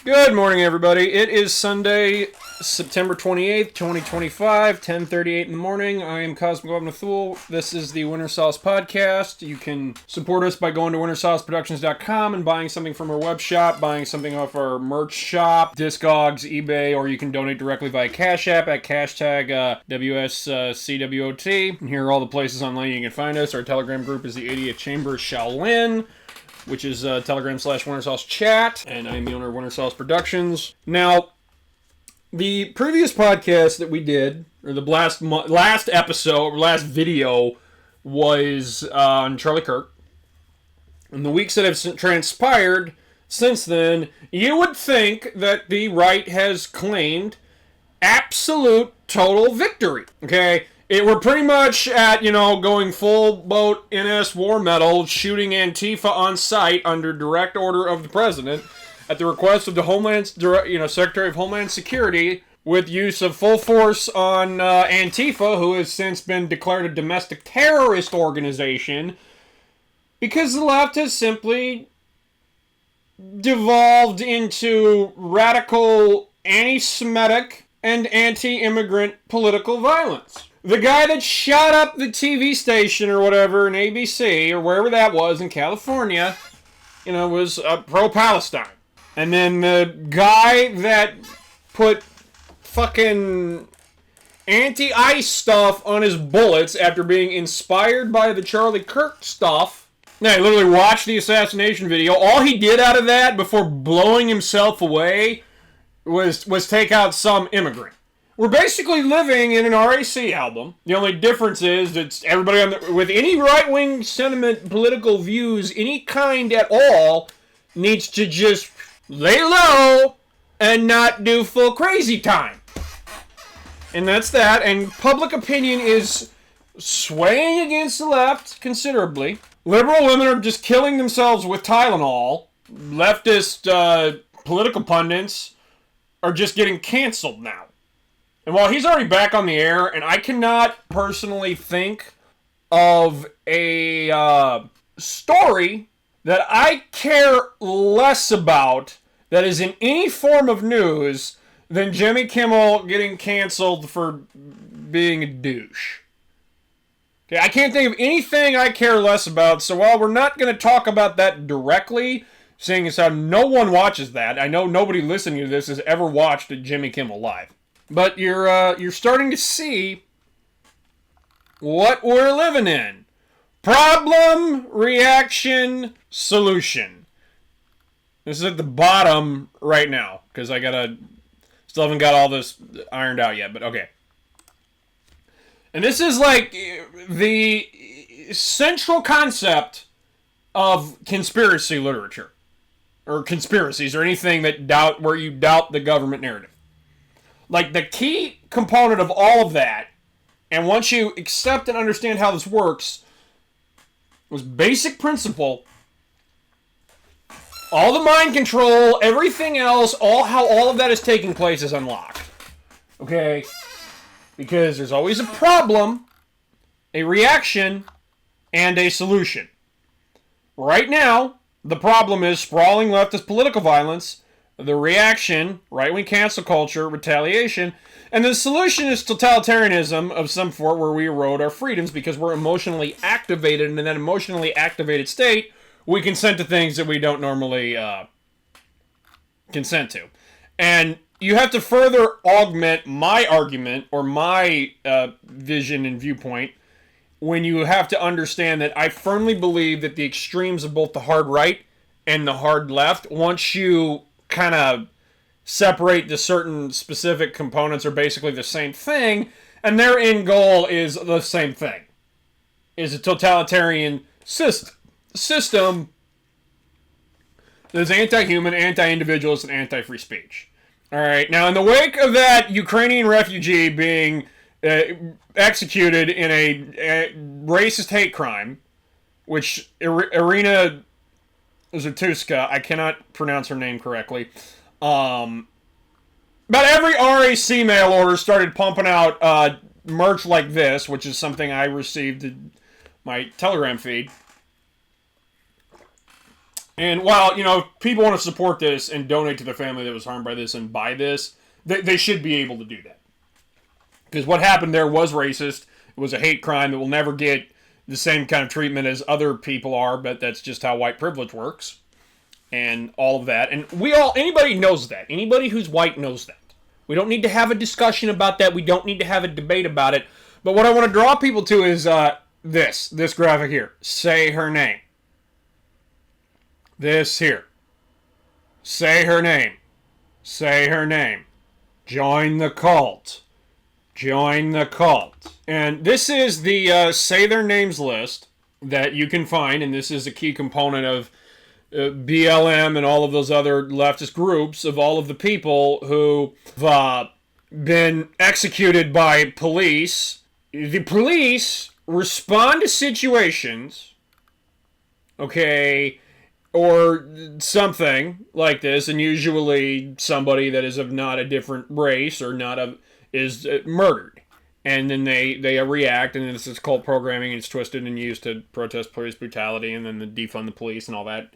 Good morning, everybody. It is Sunday, September 28th, 2025, 10:38 in the morning. I am Cosmic Thule. This is the Winter Sauce Podcast. You can support us by going to wintersauceproductions.com and buying something from our web shop, buying something off our merch shop, Discogs, eBay, or you can donate directly via Cash App at hashtag WSCWOT. And here are all the places online you can find us. Our Telegram group is the 80th Chamber Shaolin, which is Telegram/Winter Sauce Chat, and I am the owner of Winter Sauce Productions. Now, the previous podcast that we did, or the last episode, or last video, was on Charlie Kirk. In the weeks that have transpired since then, you would think that the right has claimed absolute total victory, okay? We're pretty much at, going full boat NS war metal, shooting Antifa on sight under direct order of the president at the request of the Secretary of Homeland Security, with use of full force on Antifa, who has since been declared a domestic terrorist organization, because the left has simply devolved into radical anti-Semitic and anti-immigrant political violence. The guy that shot up the TV station or whatever in ABC or wherever that was in California, was pro-Palestine. And then the guy that put fucking anti-ICE stuff on his bullets after being inspired by the Charlie Kirk stuff. Now, he literally watched the assassination video. All he did out of that before blowing himself away was take out some immigrant. We're basically living in an RAC album. The only difference is that everybody with any right-wing sentiment, political views, any kind at all, needs to just lay low and not do full crazy time. And that's that. And public opinion is swaying against the left considerably. Liberal women are just killing themselves with Tylenol. Leftist political pundits are just getting canceled now. And while he's already back on the air, and I cannot personally think of a story that I care less about that is in any form of news than Jimmy Kimmel getting canceled for being a douche. Okay, I can't think of anything I care less about, so while we're not going to talk about that directly, seeing as how no one watches that, I know nobody listening to this has ever watched a Jimmy Kimmel Live. But you're starting to see what we're living in. Problem, reaction, solution. This is at the bottom right now, because still haven't got all this ironed out yet, but okay. And this is like the central concept of conspiracy literature, or conspiracies, or anything where you doubt the government narrative. Like, the key component of all of that, and once you accept and understand how this works, was basic principle. All the mind control, everything else, how all of that is taking place is unlocked. Okay? Because there's always a problem, a reaction, and a solution. Right now, the problem is sprawling leftist political violence. The reaction, right-wing cancel culture, retaliation, and the solution is totalitarianism of some sort where we erode our freedoms because we're emotionally activated, and in that emotionally activated state, we consent to things that we don't normally consent to. And you have to further augment my argument or my vision and viewpoint when you have to understand that I firmly believe that the extremes of both the hard right and the hard left, once you kind of separate the certain specific components, are basically the same thing, and their end goal is the same thing. Is a totalitarian system that is anti-human, anti-individualist, and anti-free speech. Alright, now in the wake of that Ukrainian refugee being executed in a racist hate crime, which Irina Zatuska, I cannot pronounce her name correctly. About every RAC mail order started pumping out merch like this, which is something I received in my Telegram feed. And while, people want to support this and donate to the family that was harmed by this and buy this, they should be able to do that. Because what happened there was racist. It was a hate crime that will never get the same kind of treatment as other people are, but that's just how white privilege works. And all of that. And anybody knows that. Anybody who's white knows that. We don't need to have a discussion about that. We don't need to have a debate about it. But what I want to draw people to is this graphic here. Say her name. This here. Say her name. Say her name. Join the cult. Join the cult. And this is the say their names list that you can find, and this is a key component of BLM and all of those other leftist groups of all of the people who have been executed by police. The police respond to situations, okay, or something like this, and usually somebody that is of not a different race or is murdered. And then they react, and then this is called programming, and it's twisted and used to protest police brutality, and then the defund the police and all that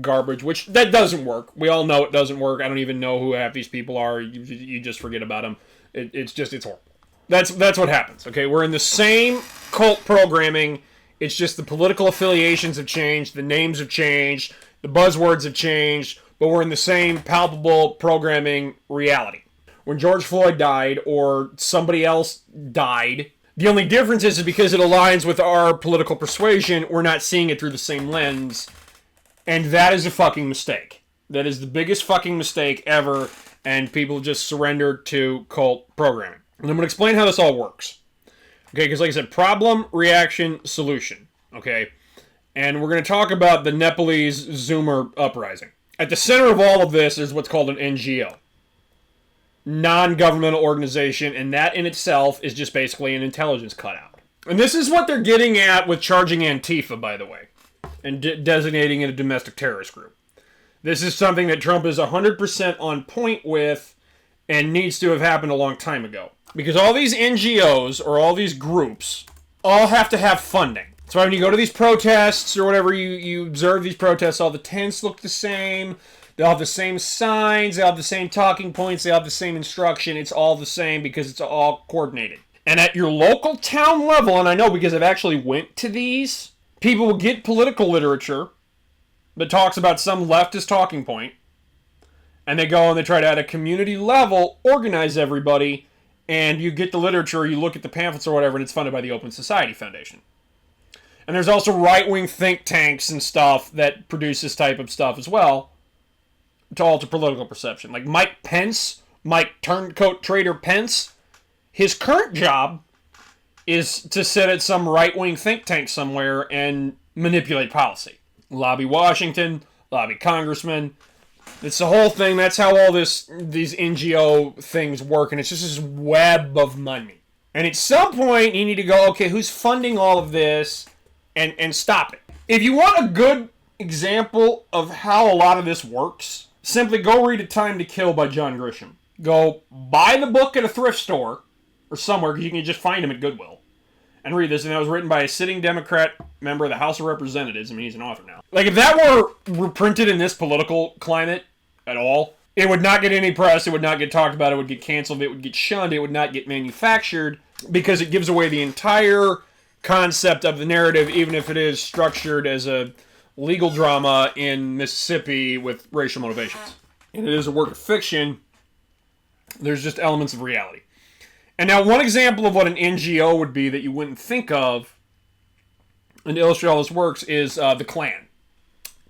garbage, which that doesn't work. We all know it doesn't work. I don't even know who half these people are. You just forget about them. It's horrible. That's what happens, okay? We're in the same cult programming. It's just the political affiliations have changed, the names have changed, the buzzwords have changed, but we're in the same palpable programming reality. When George Floyd died or somebody else died, the only difference is because it aligns with our political persuasion, we're not seeing it through the same lens, and that is a fucking mistake. That is the biggest fucking mistake ever, and people just surrendered to cult programming. And I'm going to explain how this all works. Okay, because like I said, problem, reaction, solution. Okay, and we're going to talk about the Nepalese Zoomer uprising. At the center of all of this is what's called an NGO. Non-governmental organization, and that in itself is just basically an intelligence cutout. And this is what they're getting at with charging Antifa, by the way, and designating it a domestic terrorist group. This is something that Trump is 100% on point with and needs to have happened a long time ago. Because all these NGOs, or all these groups, all have to have funding. So when you go to these protests, or whatever, you observe these protests, all the tents look the same, they'll have the same signs, they'll have the same talking points, they'll have the same instruction, it's all the same because it's all coordinated. And at your local town level, and I know because I've actually went to these, people will get political literature that talks about some leftist talking point, and they go and they try to, at a community level, organize everybody, and you get the literature, you look at the pamphlets or whatever, and it's funded by the Open Society Foundation. And there's also right-wing think tanks and stuff that produce this type of stuff as well to alter political perception. Like Mike Turncoat Trader Pence, his current job is to sit at some right-wing think tank somewhere and manipulate policy. Lobby Washington, lobby congressmen. It's the whole thing. That's how all these NGO things work, and it's just this web of money. And at some point, you need to go, okay, who's funding all of this, and stop it. If you want a good example of how a lot of this works, simply go read A Time to Kill by John Grisham. Go buy the book at a thrift store, or somewhere, because you can just find them at Goodwill, and read this. And that was written by a sitting Democrat member of the House of Representatives. I mean, he's an author now. Like, if that were reprinted in this political climate at all, it would not get any press, it would not get talked about, it would get canceled, it would get shunned, it would not get manufactured, because it gives away the entire concept of the narrative, even if it is structured as a legal drama in Mississippi with racial motivations. And it is a work of fiction, there's just elements of reality. And now one example of what an NGO would be that you wouldn't think of, and to illustrate how this works, is the Klan.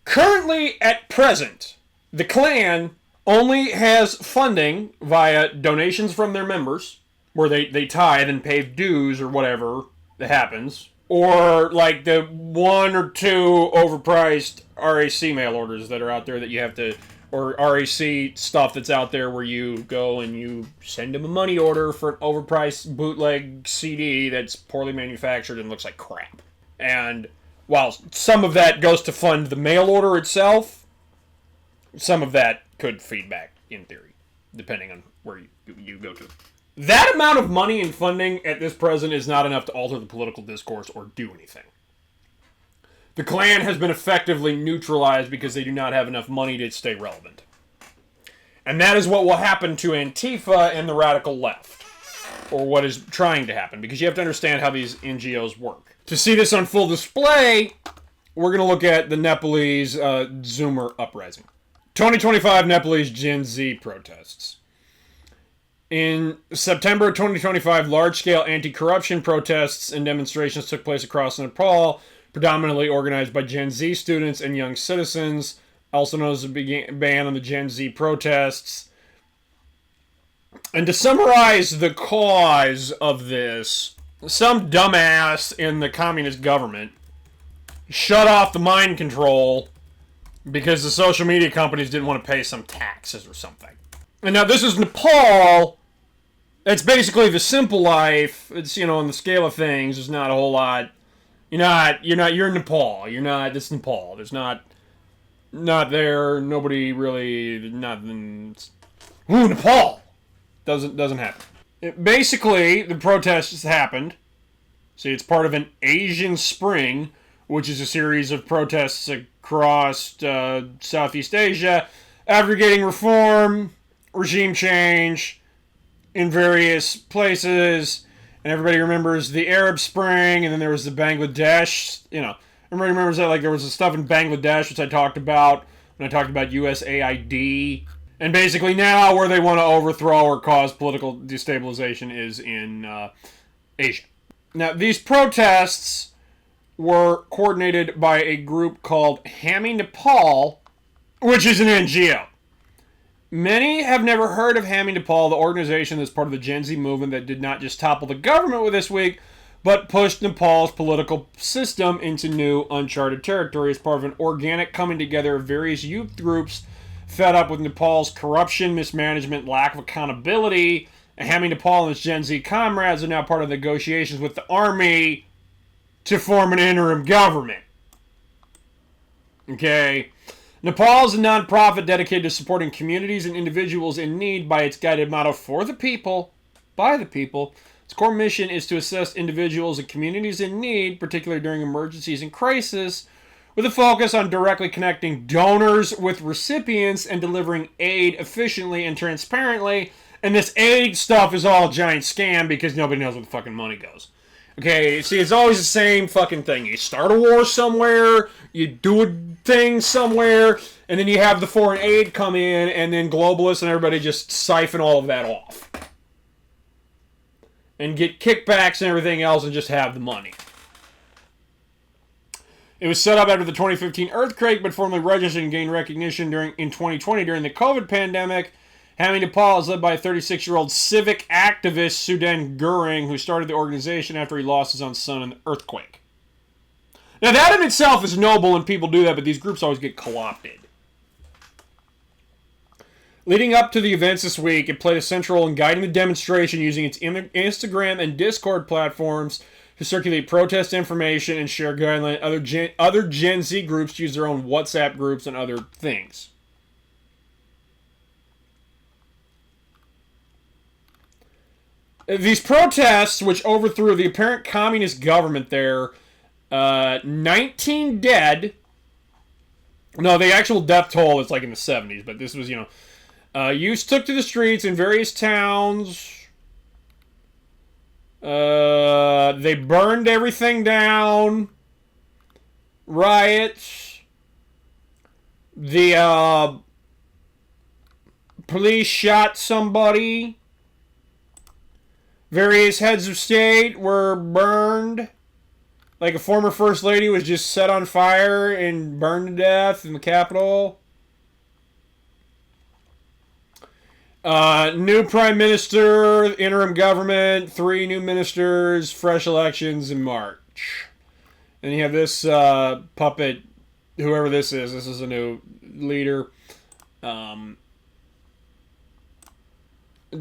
Currently, at present, the Klan only has funding via donations from their members, where they tithe and pay dues or whatever that happens, or like the one or two overpriced RAC mail orders that are out there that you have to, or RAC stuff that's out there where you go and you send them a money order for an overpriced bootleg CD that's poorly manufactured and looks like crap. And while some of that goes to fund the mail order itself, some of that could feed back, in theory, depending on where you go to. That amount of money and funding at this present is not enough to alter the political discourse or do anything. The Klan has been effectively neutralized because they do not have enough money to stay relevant. And that is what will happen to Antifa and the radical left. Or what is trying to happen. Because you have to understand how these NGOs work. To see this on full display, we're going to look at the Nepalese Zoomer uprising. 2025 Nepalese Gen Z protests. In September 2025, large-scale anti-corruption protests and demonstrations took place across Nepal, predominantly organized by Gen Z students and young citizens, also known as the ban on the Gen Z protests. And to summarize the cause of this, some dumbass in the communist government shut off the mind control because the social media companies didn't want to pay some taxes or something. And now this is Nepal. It's basically the simple life. It's, on the scale of things, there's not a whole lot. You're in Nepal. This Nepal. There's not there, nobody really, nothing. Ooh, Nepal! Doesn't happen. Basically, the protests happened. See, it's part of an Asian Spring, which is a series of protests across Southeast Asia, advocating reform, regime change in various places. And everybody remembers the Arab Spring, and then there was the Bangladesh, everybody remembers that, like, there was the stuff in Bangladesh, which I talked about when I talked about USAID. And basically now where they want to overthrow or cause political destabilization is in Asia. Now, these protests were coordinated by a group called Hami Nepal, which is an NGO. Many have never heard of Hami Nepal, the organization that's part of the Gen Z movement that did not just topple the government with this week, but pushed Nepal's political system into new, uncharted territory as part of an organic coming together of various youth groups fed up with Nepal's corruption, mismanagement, lack of accountability. And Hami Nepal and its Gen Z comrades are now part of negotiations with the army to form an interim government. Okay? Nepal is a non-profit dedicated to supporting communities and individuals in need by its guided motto, for the people, by the people. Its core mission is to assist individuals and communities in need, particularly during emergencies and crisis, with a focus on directly connecting donors with recipients and delivering aid efficiently and transparently. And this aid stuff is all a giant scam because nobody knows where the fucking money goes. Okay, see, it's always the same fucking thing. You start a war somewhere, you do a thing somewhere, and then you have the foreign aid come in, and then globalists and everybody just siphon all of that off. And get kickbacks and everything else and just have the money. It was set up after the 2015 earthquake, but formally registered and gained recognition in 2020 during the COVID pandemic. Hami Nepal is led by a 36-year-old civic activist, Sudan Goring, who started the organization after he lost his own son in the earthquake. Now, that in itself is noble, and people do that, but these groups always get co-opted. Leading up to the events this week, it played a central role in guiding the demonstration using its Instagram and Discord platforms to circulate protest information and share guidelines. Other Gen Z groups use their own WhatsApp groups and other things. These protests, which overthrew the apparent communist government there, 19 dead. No, the actual death toll is like in the 70s, but this was, youths took to the streets in various towns. They burned everything down. Riots. The police shot somebody. Various heads of state were burned. Like a former first lady was just set on fire and burned to death in the Capitol. New prime minister, interim government, 3 new ministers, fresh elections in March. And you have this puppet, whoever this is. This is a new leader.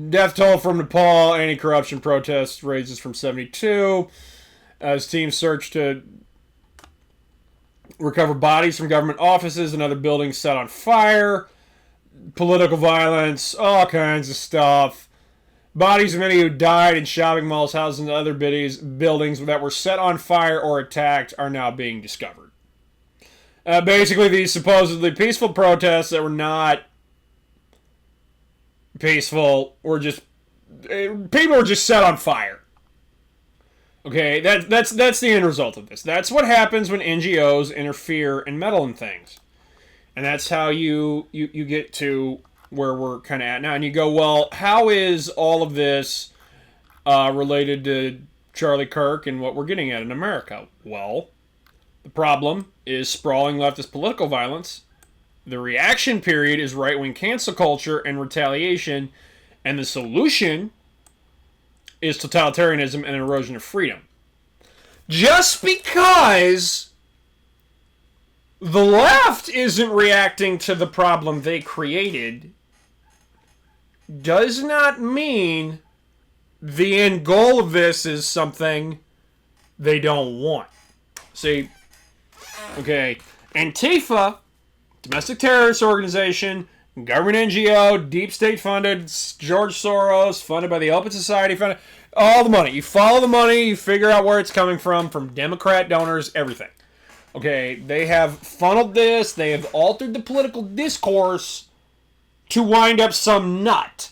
Death toll from Nepal, anti-corruption protests raises from 72. As teams search to recover bodies from government offices and other buildings set on fire. Political violence, all kinds of stuff. Bodies of many who died in shopping malls, houses, and other buildings that were set on fire or attacked are now being discovered. Basically, these supposedly peaceful protests that were not peaceful were just... people were just set on fire. Okay, that's the end result of this. That's what happens when NGOs interfere and meddle in things. And that's how you get to where we're kind of at now. And you go, well, how is all of this related to Charlie Kirk and what we're getting at in America? Well, the problem is sprawling leftist political violence. The reaction period is right-wing cancel culture and retaliation. And the solution is totalitarianism and erosion of freedom. Just because the left isn't reacting to the problem they created does not mean the end goal of this is something they don't want. See, okay, Antifa, domestic terrorist organization, government NGO, deep state funded, George Soros, funded by the Open Society, funded, all the money. You follow the money, you figure out where it's coming from Democrat donors, everything. Okay, they have funneled this, they have altered the political discourse to wind up some nut.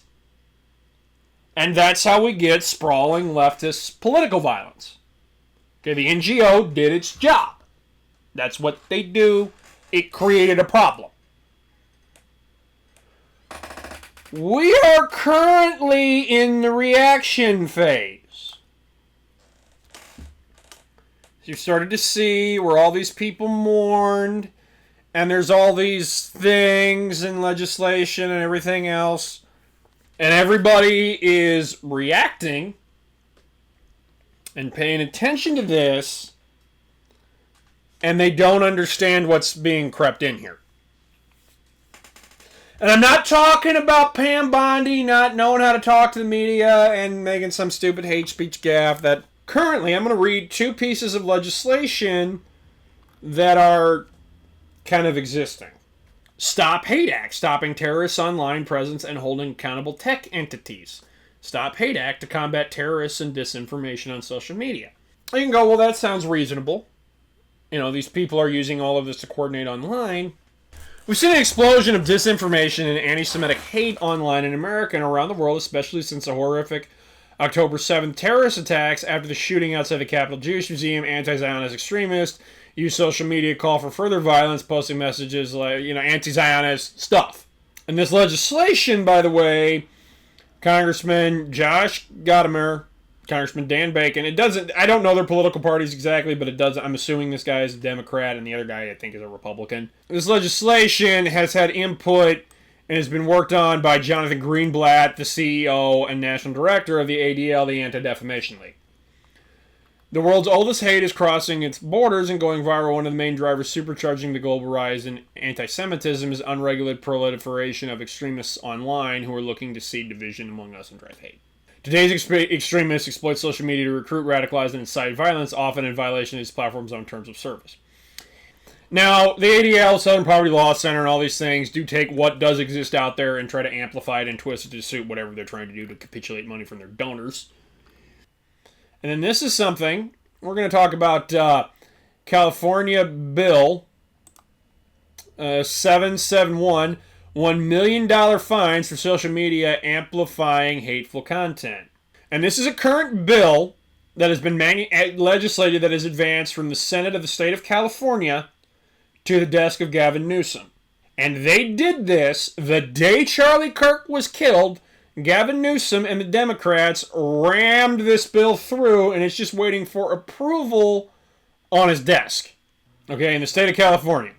And that's how we get sprawling leftist political violence. Okay, the NGO did its job. That's what they do. It created a problem. We are currently in the reaction phase. You started to see where all these people mourned, and there's all these things and legislation and everything else, and everybody is reacting and paying attention to this, and they don't understand what's being crept in here. And I'm not talking about Pam Bondi not knowing how to talk to the media and making some stupid hate speech gaffe. That currently, I'm going to read two pieces of legislation that are kind of existing. Stop Hate Act, stopping terrorists' online presence and holding accountable tech entities. Stop Hate Act to combat terrorists and disinformation on social media. You can go, well, that sounds reasonable. You know, these people are using all of this to coordinate online. We've seen an explosion of disinformation and anti-Semitic hate online in America and around the world, especially since the horrific October 7th terrorist attacks. After the shooting outside the Capitol Jewish Museum, anti-Zionist extremists use social media to call for further violence, posting messages like, anti-Zionist stuff. And this legislation, by the way, Congressman Josh Gadamer, Congressman Dan Bacon, I don't know their political parties exactly, but it does. I'm assuming this guy is a Democrat and the other guy I think is a Republican. This legislation has had input and has been worked on by Jonathan Greenblatt, the CEO and National Director of the ADL, the Anti-Defamation League. The world's oldest hate is crossing its borders and going viral. One of the main drivers supercharging the global rise in anti-Semitism is unregulated proliferation of extremists online who are looking to seed division among us and drive hate. Today's extremists exploit social media to recruit, radicalize, and incite violence, often in violation of these platforms' own terms of service. Now, the ADL, Southern Poverty Law Center, and all these things do take what does exist out there and try to amplify it and twist it to suit whatever they're trying to do to capitulate money from their donors. And then this is something, we're going to talk about California Bill 771, $1 million fines for social media amplifying hateful content. And this is a current bill that has been legislated that has advanced from the Senate of the state of California to the desk of Gavin Newsom. And they did this the day Charlie Kirk was killed. Gavin Newsom and the Democrats rammed this bill through, and it's just waiting for approval on his desk. Okay, in the state of California.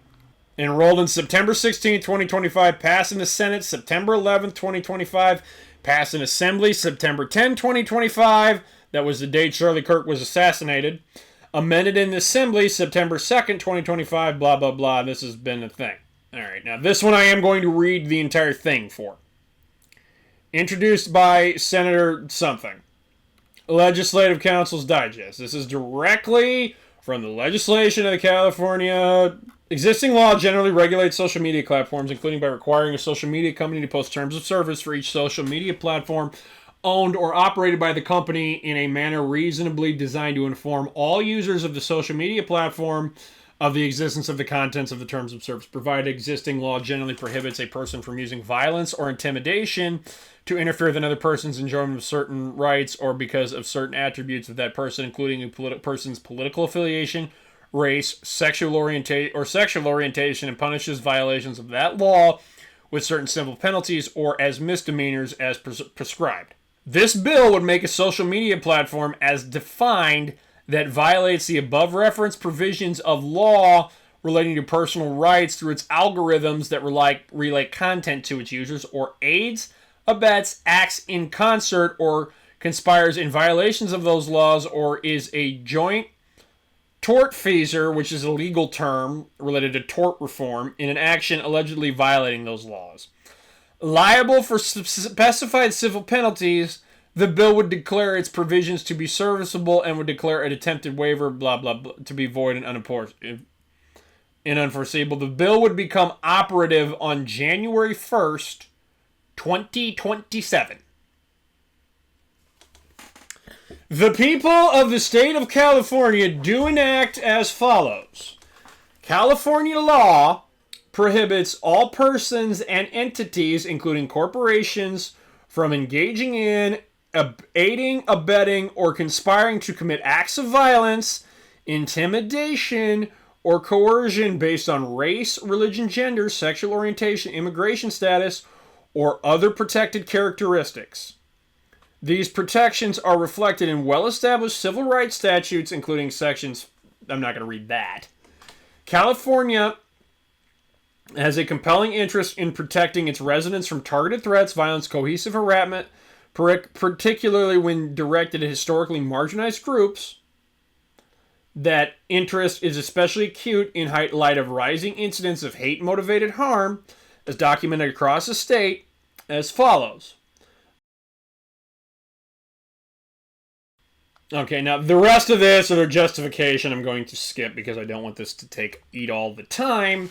Enrolled in September 16, 2025, passed in the Senate September 11, 2025, passed in Assembly September 10, 2025. That was the date Charlie Kirk was assassinated. Amended in the Assembly September 2nd, 2025, blah, blah, blah. This has been a thing. All right, now this one I am going to read the entire thing for. Introduced by Senator something. Legislative Council's Digest. This is directly from the legislation of the California. Existing law generally regulates social media platforms, including by requiring a social media company to post terms of service for each social media platform owned or operated by the company in a manner reasonably designed to inform all users of the social media platform of the existence of the contents of the terms of service provided. Existing law generally prohibits a person from using violence or intimidation to interfere with another person's enjoyment of certain rights or because of certain attributes of that person, including a person's political affiliation, race, sexual orientation, and punishes violations of that law with certain civil penalties or as misdemeanors as prescribed. This bill would make a social media platform as defined that violates the above referenced provisions of law relating to personal rights through its algorithms that relate content to its users, or aids, abets, acts in concert, or conspires in violations of those laws, or is a joint tortfeasor, which is a legal term related to tort reform, in an action allegedly violating those laws. Liable for specified civil penalties, the bill would declare its provisions to be serviceable and would declare an attempted waiver, blah, blah, blah, to be void and unforeseeable. The bill would become operative on January 1st, 2027. The people of the state of California do enact as follows. California law prohibits all persons and entities, including corporations, from engaging in, aiding, abetting, or conspiring to commit acts of violence, intimidation, or coercion based on race, religion, gender, sexual orientation, immigration status, or other protected characteristics. These protections are reflected in well-established civil rights statutes, including sections... I'm not going to read that. California has a compelling interest in protecting its residents from targeted threats, violence, cohesive harassment, particularly when directed at historically marginalized groups. That interest is especially acute in light of rising incidents of hate-motivated harm, as documented across the state, as follows. Okay, now the rest of this, or their justification, I'm going to skip because I don't want this to eat all the time.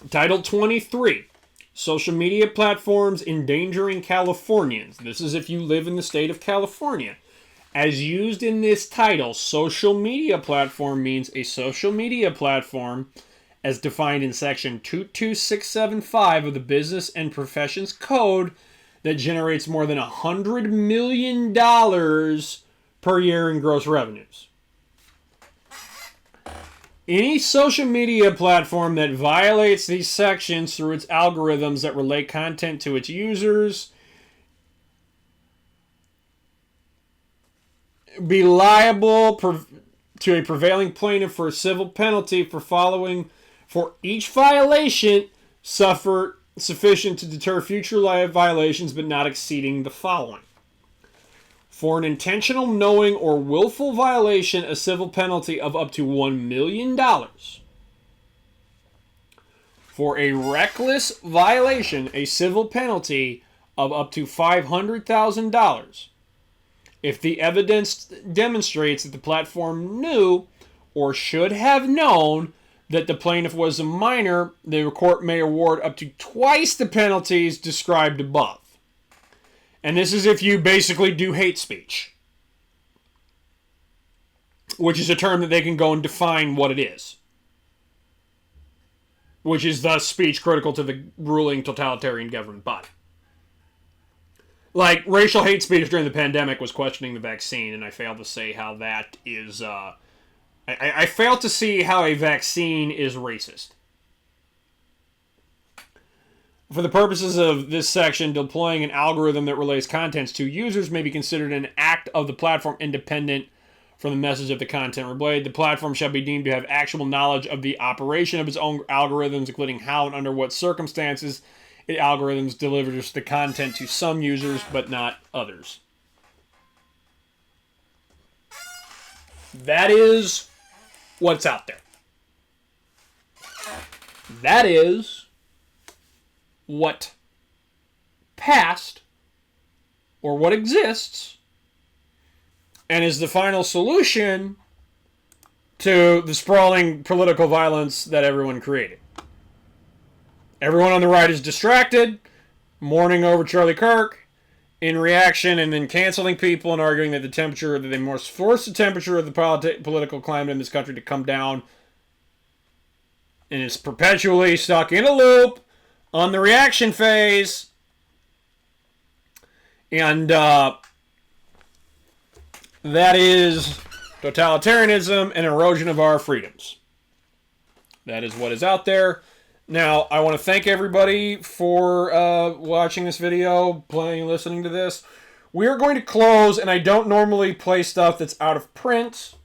Title 23, Social Media Platforms Endangering Californians. This is if you live in the state of California. As used in this title, social media platform means a social media platform as defined in section 22675 of the Business and Professions Code that generates more than $100 million per year in gross revenues. Any social media platform that violates these sections through its algorithms that relate content to its users be liable to a prevailing plaintiff for a civil penalty for each violation sufficient to deter future violations, but not exceeding the following. For an intentional, knowing, or willful violation, a civil penalty of up to $1 million. For a reckless violation, a civil penalty of up to $500,000. If the evidence demonstrates that the platform knew or should have known that the plaintiff was a minor, the court may award up to twice the penalties described above. And this is if you basically do hate speech, which is a term that they can go and define what it is, which is thus speech critical to the ruling totalitarian government body. Like, racial hate speech during the pandemic was questioning the vaccine, and I failed to say how that is... I failed to see how a vaccine is racist. For the purposes of this section, deploying an algorithm that relays contents to users may be considered an act of the platform independent from the message of the content relayed. The platform shall be deemed to have actual knowledge of the operation of its own algorithms, including how and under what circumstances it algorithms delivers the content to some users, but not others. That is what's out there. That is what passed, or what exists, and is the final solution to the sprawling political violence that everyone created. Everyone on the right is distracted, mourning over Charlie Kirk, in reaction and then canceling people and arguing that they must force the temperature of the political climate in this country to come down. And it's perpetually stuck in a loop on the reaction phase. And that is totalitarianism and erosion of our freedoms. That is what is out there. Now, I want to thank everybody for watching this video, playing, listening to this. We are going to close, and I don't normally play stuff that's out of print,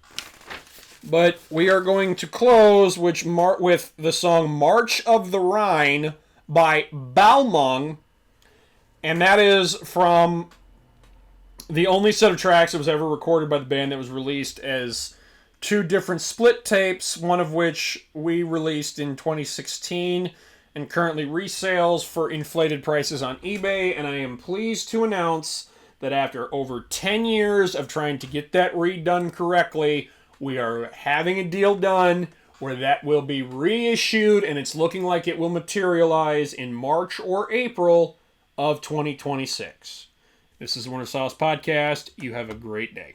but we are going to close with the song March of the Rhine by Balmung, and that is from the only set of tracks that was ever recorded by the band that was released as 2 different split tapes, one of which we released in 2016 and currently resales for inflated prices on eBay. And I am pleased to announce that after over 10 years of trying to get that redone correctly, we are having a deal done where that will be reissued, and it's looking like it will materialize in March or April of 2026. This is the Winter Sauce Podcast. You have a great day.